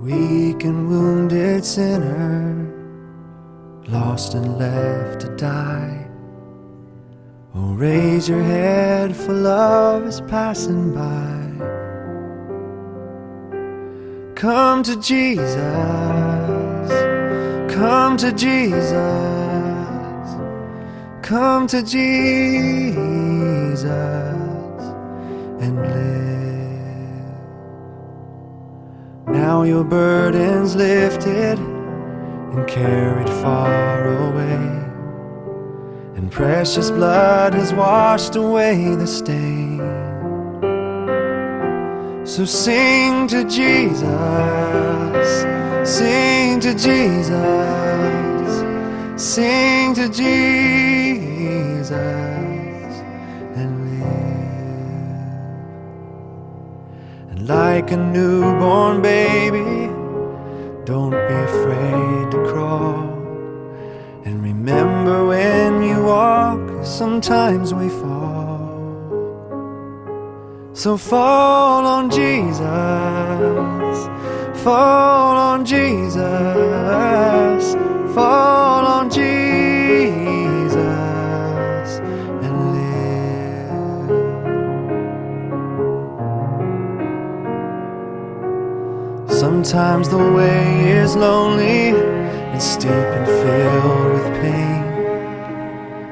weak and wounded sinner, lost and left to die. Oh, raise your head, for love is passing by. Come to Jesus, come to Jesus, come to Jesus and live. Now your burden's lifted and carried far away, and precious blood has washed away the stain. So sing to Jesus, sing to Jesus, sing to Jesus and live. And like a newborn baby, don't be afraid to crawl. And remember, when you walk, sometimes we fall. So fall on Jesus, fall on Jesus, fall on Jesus and live. Sometimes the way is lonely and steep and filled with pain.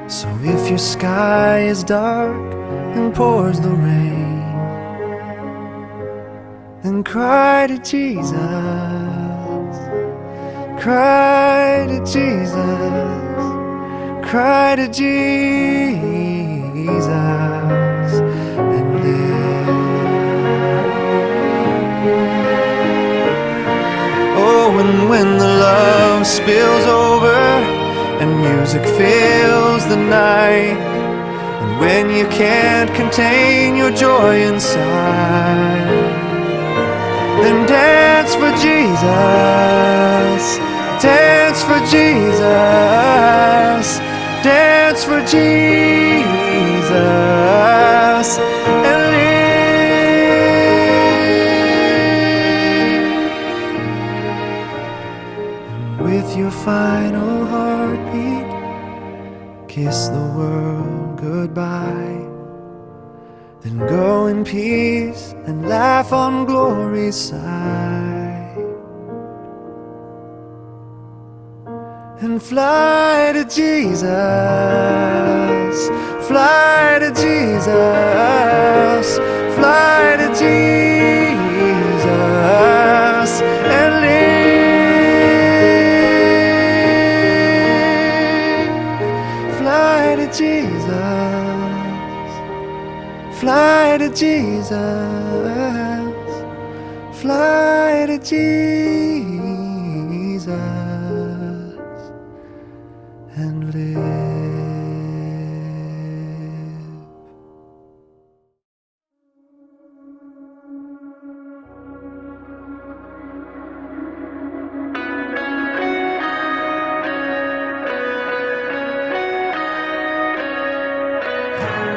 So if your sky is dark and pours the rain, then cry to Jesus, cry to Jesus, cry to Jesus and live. Oh, and when the love spills over and music fills the night, and when you can't contain your joy inside, then dance for Jesus, dance for Jesus, dance for Jesus and live. And with your final heartbeat, kiss the world goodbye. Then go in peace and laugh on glory's side, and fly to Jesus, fly to Jesus, fly to Jesus and live. Fly to Jesus, fly to Jesus, fly to Jesus and live.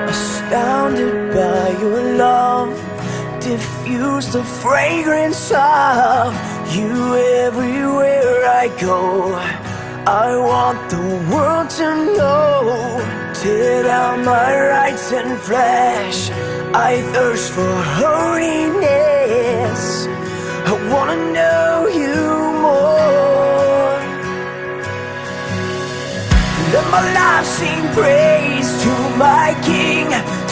Astounded by your love, diffuse the fragrance of you everywhere I go. I want the world to know. Tear down my rights and flesh, I thirst for holiness. I wanna know you more. Let my life sing praise to my King,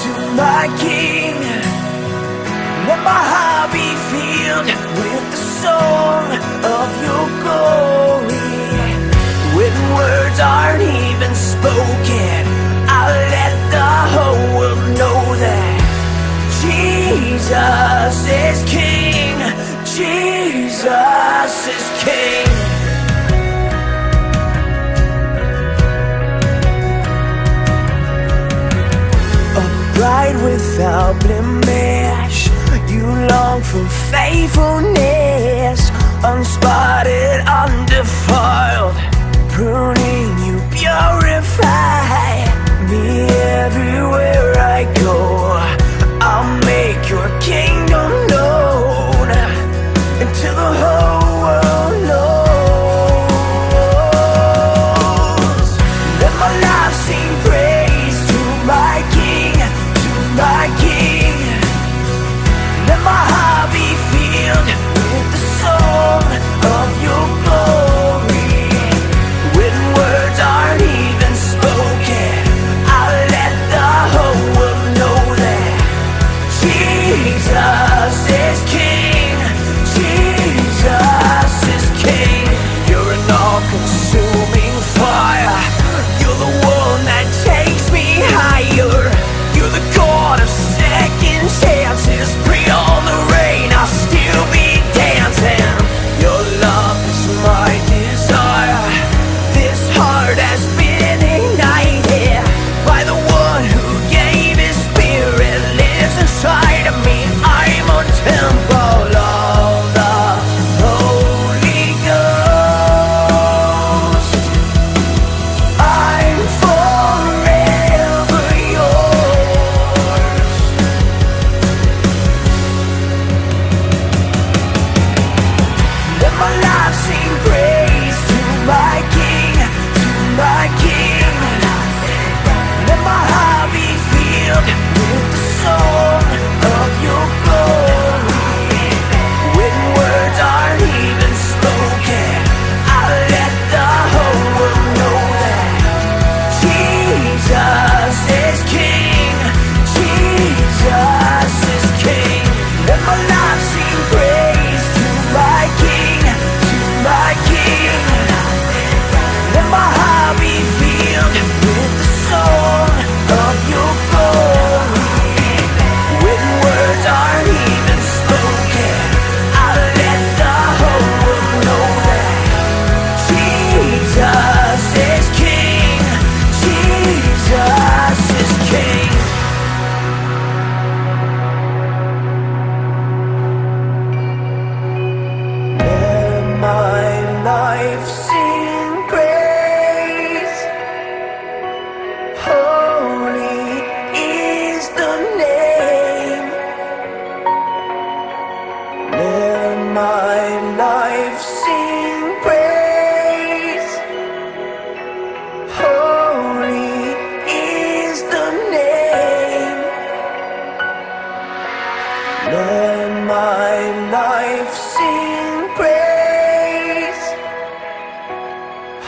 to my King. Let my heart be filled with the song of your glory. When words aren't even spoken, I'll let the whole world know that Jesus is King, Jesus is King. Bride without blemish, you long for faithfulness, unspotted, undefiled, pruning you purify me everywhere I go. I'll make your kingdom known until the whole my life sing praise. Holy is the name. Let my life sing praise.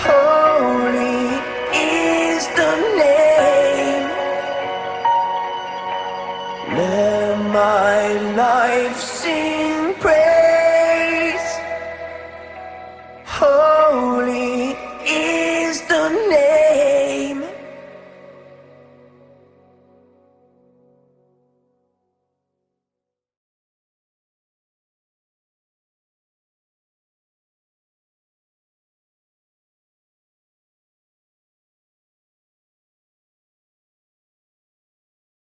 Holy is the name. Let my life sing praise. Holy is the name.